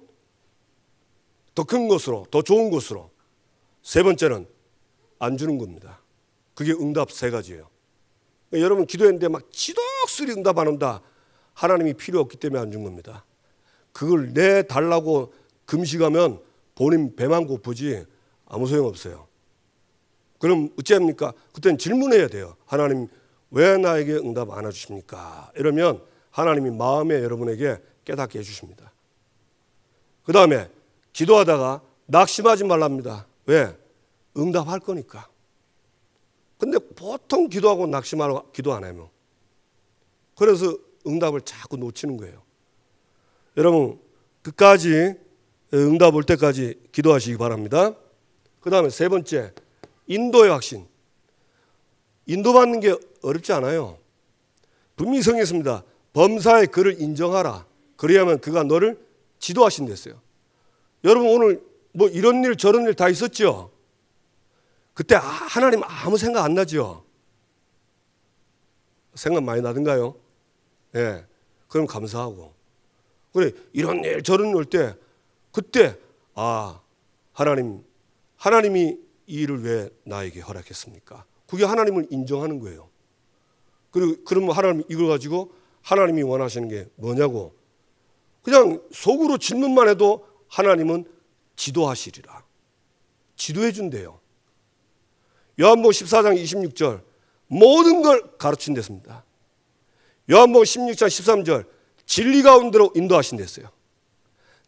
더 큰 것으로, 더 좋은 것으로. 세 번째는 안 주는 겁니다. 그게 응답 세 가지예요. 여러분 기도했는데 막 지독스리 응답 안 온다. 하나님이 필요 없기 때문에 안 준 겁니다. 그걸 내달라고 금식하면 본인 배만 고프지 아무 소용 없어요. 그럼 어찌합니까? 그때는 질문해야 돼요. 하나님 왜 나에게 응답 안 해주십니까? 이러면 하나님이 마음에 여러분에게 깨닫게 해주십니다. 그 다음에 기도하다가 낙심하지 말랍니다. 왜? 응답할 거니까. 근데 보통 기도하고 낙심하고 기도 안 하면 그래서 응답을 자꾸 놓치는 거예요. 여러분 끝까지 응답 올 때까지 기도하시기 바랍니다. 그 다음에 세 번째 인도의 확신. 인도받는 게 어렵지 않아요. 분명히 성경에 있습니다. 범사의 그를 인정하라. 그래야만 그가 너를 지도하신댔어요. 여러분 오늘 뭐 이런 일 저런 일 다 있었죠. 그때 하나님 아무 생각 안 나죠. 생각 많이 나던가요? 예. 그럼 감사하고. 그래 이런 일 저런 일 올 때 그때 하나님이 이 일을 왜 나에게 허락했습니까? 그게 하나님을 인정하는 거예요. 그리고 그러면 하나님 이걸 가지고 하나님이 원하시는 게 뭐냐고 그냥 속으로 질문만 해도 하나님은 지도하시리라. 지도해 준대요. 요한복음 14장 26절 모든 걸 가르친댔습니다. 요한복음 16장 13절 진리 가운데로 인도하신댔어요.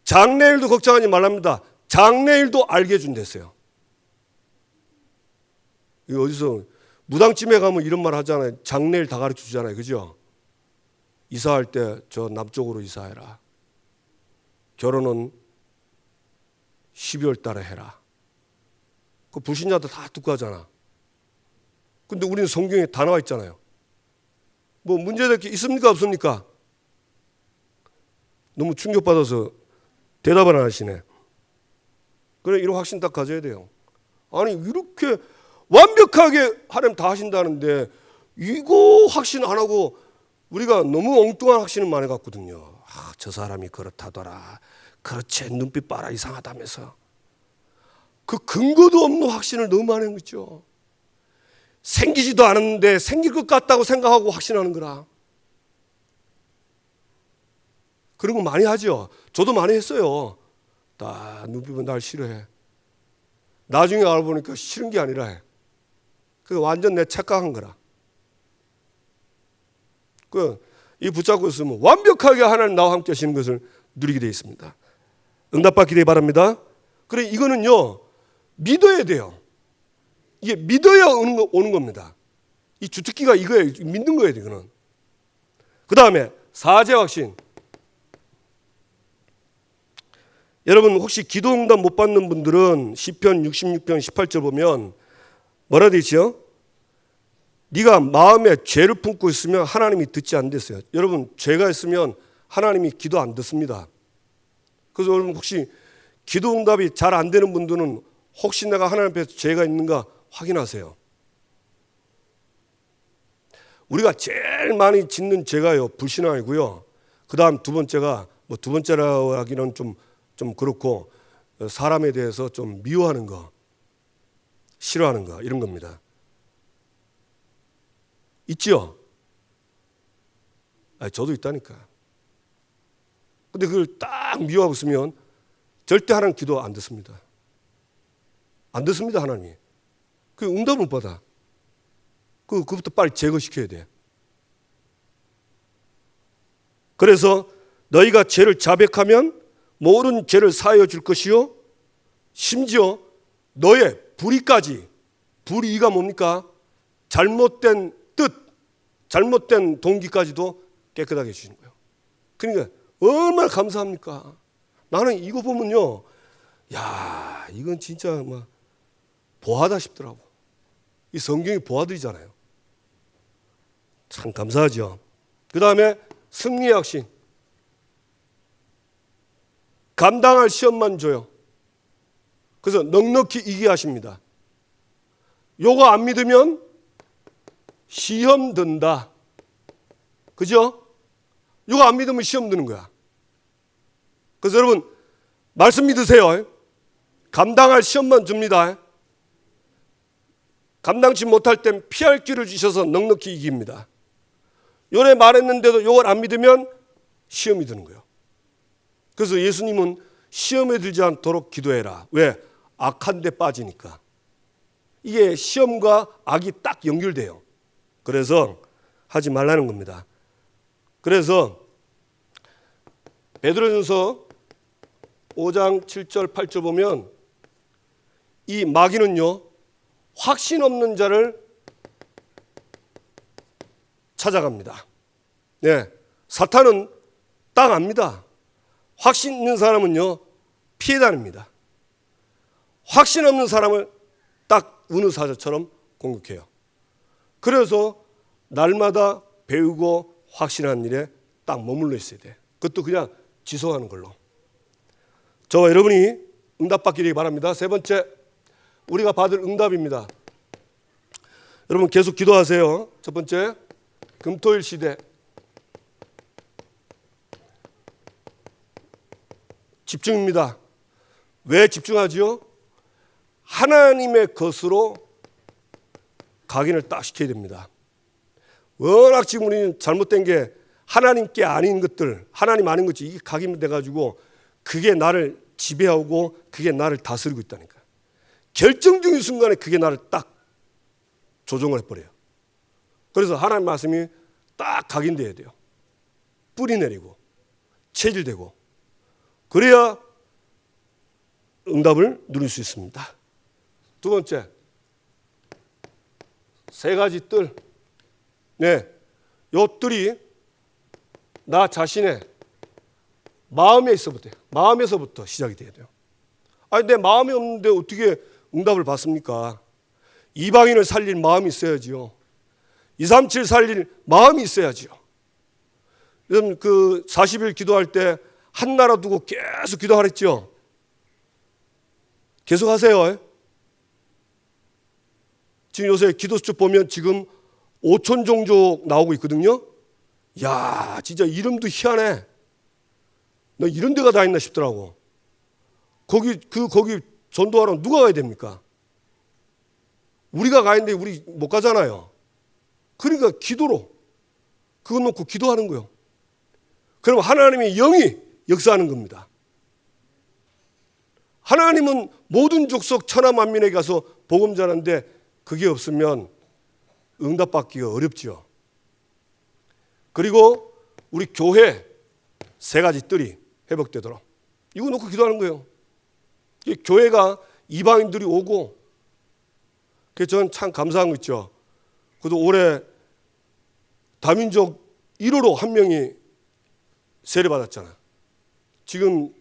장래일도 걱정하지 말랍니다. 장래일도 알게 해준댔어요. 이거 어디서 무당집에 가면 이런 말 하잖아요. 장래일 다 가르쳐 주잖아요. 그죠? 이사할 때 저 남쪽으로 이사해라. 결혼은 12월 달에 해라. 그 불신자들 다 듣고 하잖아. 근데 우리는 성경에 다 나와 있잖아요. 뭐 문제될 게 있습니까? 없습니까? 너무 충격받아서 대답을 안 하시네. 그래, 이런 확신 딱 가져야 돼요. 아니, 이렇게 완벽하게 하나님 다 하신다는데 이거 확신 안 하고 우리가 너무 엉뚱한 확신을 많이 갖거든요. 저 사람이 그렇다더라. 그렇지, 눈빛 봐라, 이상하다면서. 그 근거도 없는 확신을 너무 많이 하는 거죠. 생기지도 않았는데 생길 것 같다고 생각하고 확신하는 거라. 그런 거 많이 하죠. 저도 많이 했어요. 나 눈빛은 날 싫어해. 나중에 알아보니까 싫은 게 아니라 해. 그게 완전 내 착각한 거라. 이 붙잡고 있으면 완벽하게 하나님 나와 함께 하시는 것을 누리게 되어 있습니다. 응답받기 되기 바랍니다. 그래, 이거는요, 믿어야 돼요. 이게 믿어야 오는 겁니다. 이 주특기가 이거예요. 믿는 거예요, 이거는. 그 다음에 사제 확신. 여러분 혹시 기도 응답 못 받는 분들은 시편 66편 18절 보면 뭐라 되어 있죠? 네가 마음에 죄를 품고 있으면 하나님이 듣지 않겠어요. 여러분, 죄가 있으면 하나님이 기도 안 듣습니다. 그래서 여러분 혹시 기도 응답이 잘 안 되는 분들은 혹시 내가 하나님 앞에 죄가 있는가 확인하세요. 우리가 제일 많이 짓는 죄가요, 불신앙이고요. 그 다음 두 번째가, 뭐 두 번째라고 하기는 좀 그렇고, 사람에 대해서 좀 미워하는 거, 싫어하는 거, 이런 겁니다. 있죠? 저도 있다니까. 근데 그걸 딱 미워하고 있으면 절대 하나님 기도 안 듣습니다. 안 듣습니다, 하나님이. 그 응답을 못 받아. 그부터 빨리 제거시켜야 돼. 그래서 너희가 죄를 자백하면 모든 죄를 사하여 줄 것이요, 심지어 너의 불의까지, 불의가 뭡니까? 잘못된 뜻, 잘못된 동기까지도 깨끗하게 해주시는 거예요. 그러니까 얼마나 감사합니까? 나는 이거 보면요, 야, 이건 진짜 막 보하다 싶더라고. 이 성경이 보하들이잖아요. 참 감사하죠. 그 다음에 승리의 확신. 감당할 시험만 줘요. 그래서 넉넉히 이기게 하십니다. 요거 안 믿으면 시험 든다. 그죠? 요거 안 믿으면 시험 드는 거야. 그래서 여러분, 말씀 믿으세요. 감당할 시험만 줍니다. 감당치 못할 땐 피할 길을 주셔서 넉넉히 이깁니다. 요래 말했는데도 요걸 안 믿으면 시험이 드는 거예요. 그래서 예수님은 시험에 들지 않도록 기도해라. 왜? 악한 데 빠지니까. 이게 시험과 악이 딱 연결돼요. 그래서 하지 말라는 겁니다. 그래서 베드로전서 5장 7절 8절 보면 이 마귀는요, 확신 없는 자를 찾아갑니다. 네, 사탄은 딱 압니다. 확신 있는 사람은요, 피해 다닙니다. 확신 없는 사람을 딱 우는 사자처럼 공격해요. 그래서 날마다 배우고 확신하는 일에 딱 머물러 있어야 돼. 그것도 그냥 지속하는 걸로. 저와 여러분이 응답받기 되기 바랍니다. 세 번째, 우리가 받을 응답입니다. 여러분 계속 기도하세요. 첫 번째, 금토일 시대. 집중입니다. 왜 집중하지요? 하나님의 것으로 각인을 딱 시켜야 됩니다. 워낙 지금 우리는 잘못된 게 하나님께 아닌 것들, 하나님 아닌 것이 이게 각인돼가지고 그게 나를 지배하고 그게 나를 다스리고 있다니까. 결정적인 순간에 그게 나를 딱 조종을 해버려요. 그래서 하나님 말씀이 딱 각인돼야 돼요. 뿌리 내리고 체질되고, 그래야 응답을 누릴 수 있습니다. 두 번째, 세 가지 뜰. 네, 요 뜰이 나 자신의 마음에서부터 시작이 돼야 돼요. 아니, 내 마음이 없는데 어떻게 응답을 받습니까? 이방인을 살릴 마음이 있어야지요. 237 살릴 마음이 있어야지요. 여러분 그 40일 기도할 때 한 나라 두고 계속 기도하랬죠. 계속 하세요. 지금 요새 기도수첩 보면 지금 5천 종족 나오고 있거든요. 야, 진짜 이름도 희한해. 나 이런 데가 다 있나 싶더라고. 거기 전도하러 누가 가야 됩니까? 우리가 가는데 우리 못 가잖아요. 그러니까 기도로 그거 놓고 기도하는 거예요. 그럼 하나님의 영이 역사하는 겁니다. 하나님은 모든 족속 천하 만민에게 가서 복음 전하는데 그게 없으면 응답받기가 어렵죠. 그리고 우리 교회 세 가지 뜰이 회복되도록 이거 놓고 기도하는 거예요. 교회가 이방인들이 오고, 그래서 저는 참 감사한 거 있죠. 그래도 올해 다민족 1호로 한 명이 세례받았잖아. 지금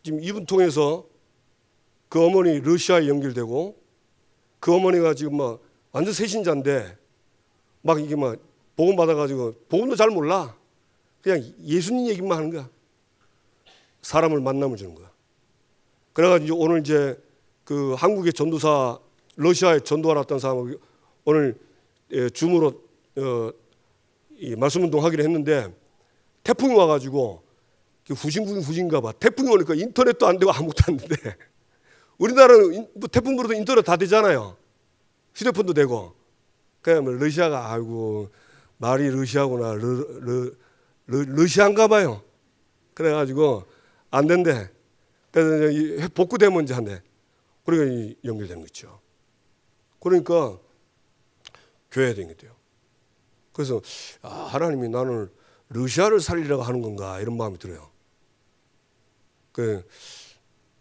이분 통해서 그 어머니 러시아에 연결되고, 그 어머니가 지금 막 완전 새신자인데 막 이게 막 복음 받아가지고 복음도 잘 몰라. 그냥 예수님 얘기만 하는 거야. 사람을 만남을 주는 거야. 그래가지고 오늘 이제 그 한국의 전도사 러시아에 전도하러 왔던 사람을 오늘 줌으로 말씀 운동하기로 했는데 태풍이 와가지고 후진가 봐. 태풍이 오니까 인터넷도 안 되고 아무것도 안 되는데 우리나라는 태풍 불어도 인터넷 다 되잖아요. 휴대폰도 되고. 그냥 러시아가 아이고 말이 러시아구나 러시아인가 봐요. 그래가지고 안 된대. 그래서 복구되면 이제 한대. 그러니까 연결되는 거죠. 그러니까 교회에 된 게 돼요. 그래서 하나님이 나는 러시아를 살리려고 하는 건가 이런 마음이 들어요.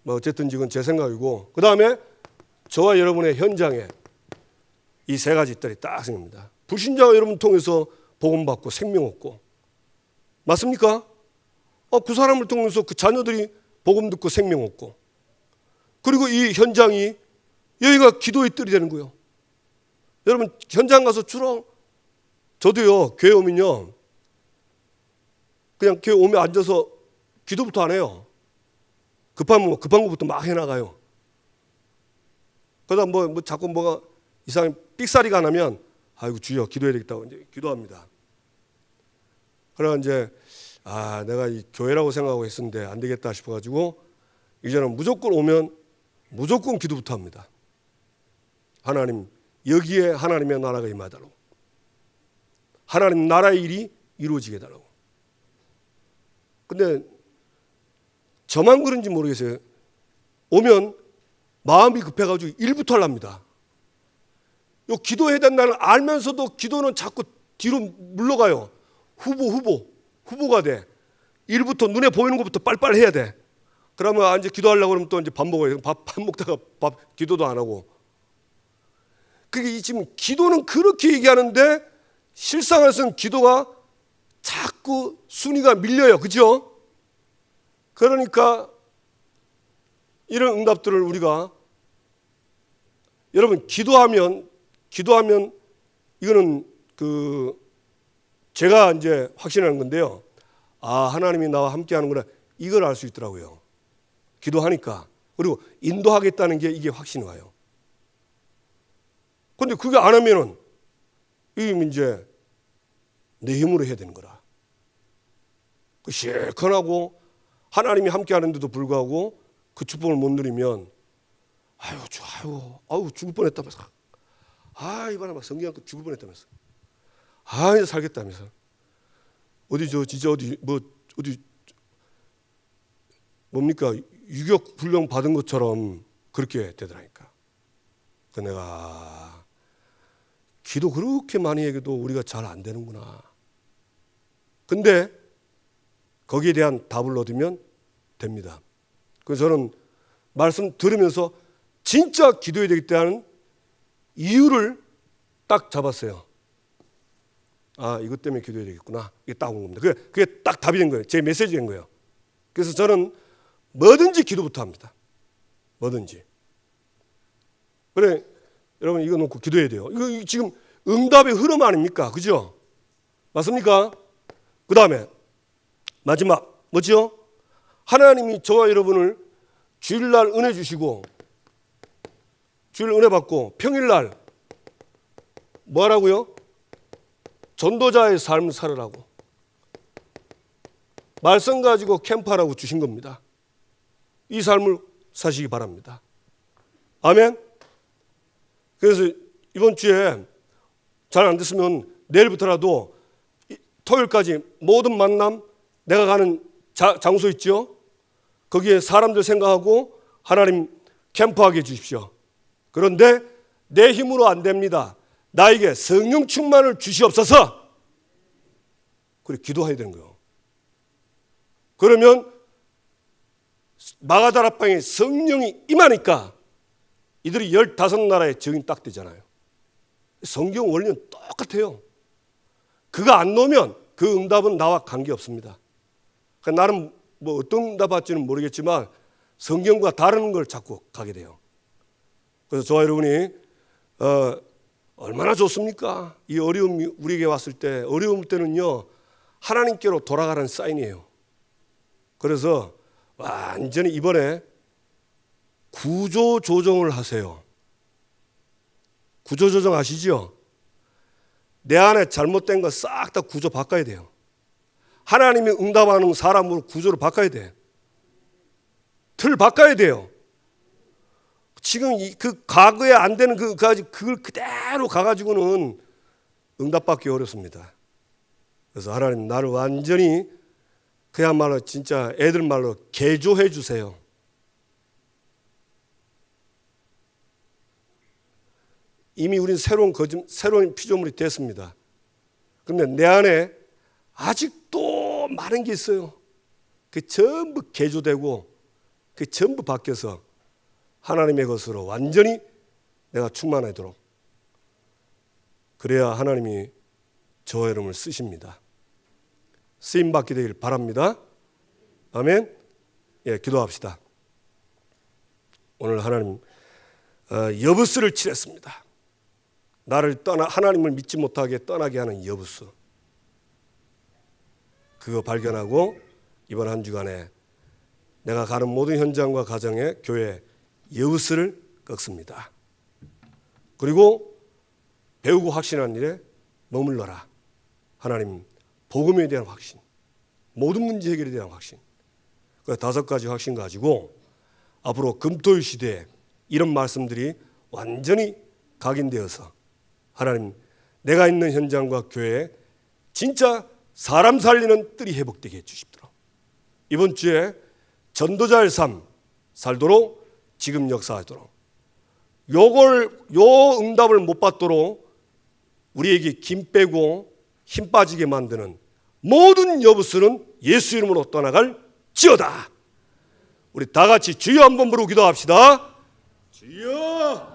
뭐 어쨌든 이건 제 생각이고, 그 다음에 저와 여러분의 현장에 이 세 가지 뜰이 딱 생깁니다. 불신자 여러분 통해서 복음 받고 생명 얻고, 맞습니까? 그 사람을 통해서 그 자녀들이 복음 듣고 생명 얻고, 그리고 이 현장이 여기가 기도의 뜰이 되는 거예요. 여러분 현장 가서 주로 저도요 교회 오면요 그냥 교회 오면 앉아서 기도부터 안 해요. 급한 것부터 막 해나가요. 그러다 뭐 자꾸 뭐가 이상한 삑사리가 나면 아이고 주여 기도해야 되겠다고 이제 기도합니다. 그러나 이제 내가 이 교회라고 생각하고 있었는데 안 되겠다 싶어가지고 이제는 무조건 오면 무조건 기도부터 합니다. 하나님 여기에 하나님의 나라가 임하도록, 하나님 나라의 일이 이루어지게 해달라고. 근데 저만 그런지 모르겠어요. 오면 마음이 급해가지고 일부터 하랍니다. 요 기도해야 된다는 알면서도 기도는 자꾸 뒤로 물러가요. 후보가 돼. 일부터 눈에 보이는 것부터 빨리빨리 해야 돼. 그러면 이제 기도하려고 그러면 또 이제 밥 먹어요. 밥 먹다가 기도도 안 하고. 그게 지금 기도는 그렇게 얘기하는데 실상에서는 기도가 자꾸 순위가 밀려요. 그죠? 그러니까 이런 응답들을 우리가, 여러분 기도하면 이거는 제가 이제 확신하는 건데요. 하나님이 나와 함께 하는구나. 이걸 알 수 있더라고요. 기도하니까. 그리고 인도하겠다는 게 이게 확신이 와요. 근데 그게 안 하면은 이게 이제 내 힘으로 해야 되는 거라. 실컷하고 하나님이 함께 하는데도 불구하고 그 축복을 못 누리면 죽을 뻔했다면서. 이번에 막 성경학교 죽을 뻔했다면서. 이제 살겠다면서. 뭡니까? 유격 훈련 받은 것처럼 그렇게 되더라니까. 내가 기도 그렇게 많이 해도 우리가 잘 안 되는구나. 근데 거기에 대한 답을 얻으면 됩니다. 그래서 저는 말씀 들으면서 진짜 기도해야 되겠다는 이유를 딱 잡았어요. 이것 때문에 기도해야 되겠구나. 이게 딱 온 겁니다. 그게 딱 답이 된 거예요. 제 메시지 된 거예요. 그래서 저는 뭐든지 기도부터 합니다. 뭐든지. 그래, 여러분 이거 놓고 기도해야 돼요. 이거 지금 응답의 흐름 아닙니까? 그죠? 맞습니까? 그 다음에 마지막 뭐죠? 하나님이 저와 여러분을 주일날 은혜 주시고 주일 은혜 받고 평일날 뭐하라고요? 전도자의 삶을 살으라고 말씀 가지고 캠프하라고 주신 겁니다. 이 삶을 사시기 바랍니다. 아멘. 그래서 이번 주에 잘 안 됐으면 내일부터라도 토요일까지 모든 만남 내가 가는 장소 있죠? 거기에 사람들 생각하고 하나님 캠프하게 해주십시오. 그런데 내 힘으로 안 됩니다. 나에게 성령 충만을 주시옵소서. 그래 기도해야 되는 거예요. 그러면 마가다락방에 성령이 임하니까 이들이 15나라의 증인 딱 되잖아요. 성경 원리는 똑같아요. 그가 안 놓으면 그 응답은 나와 관계없습니다. 그러니까 나는 뭐 어떤 응답 받지는 모르겠지만 성경과 다른 걸 자꾸 가게 돼요. 그래서 저와 여러분이 얼마나 좋습니까? 이 어려움이 우리에게 왔을 때 어려움 때는요 하나님께로 돌아가라는 사인이에요. 그래서 완전히 이번에 구조 조정을 하세요. 구조 조정 아시죠? 내 안에 잘못된 거 싹 다 구조 바꿔야 돼요. 하나님이 응답하는 사람으로 구조를 바꿔야 돼. 틀 바꿔야 돼요. 지금 그 과거에 안 되는 그걸 그대로 가가지고는 응답받기 어렵습니다. 그래서 하나님 나를 완전히 그야말로 진짜 애들 말로 개조해 주세요. 이미 우리는 새로운 피조물이 됐습니다. 그런데 내 안에 아직도 많은 게 있어요. 그 전부 개조되고 그 전부 바뀌어서 하나님의 것으로 완전히 내가 충만하도록 그래야 하나님이 저와 여러분을 쓰십니다. 쓰임받게 되길 바랍니다. 아멘. 예, 기도합시다. 오늘 하나님 여부스를 칠했습니다. 나를 하나님을 믿지 못하게 떠나게 하는 여부스. 그거 발견하고 이번 한 주간에 내가 가는 모든 현장과 가정에 교회 여부스를 꺾습니다. 그리고 배우고 확신한 일에 머물러라. 하나님 복음에 대한 확신, 모든 문제 해결에 대한 확신. 그 5가지 확신 가지고 앞으로 금토일 시대에 이런 말씀들이 완전히 각인되어서 하나님 내가 있는 현장과 교회에 진짜 사람 살리는 뜰이 회복되게 해주십시오. 이번 주에 전도자의 삶 살도록 지금 역사하도록 요 응답을 못 받도록 우리에게 김 빼고 힘 빠지게 만드는 모든 여부수는 예수 이름으로 떠나갈 지어다. 우리 다 같이 주여 한번 부르고 기도합시다. 주여.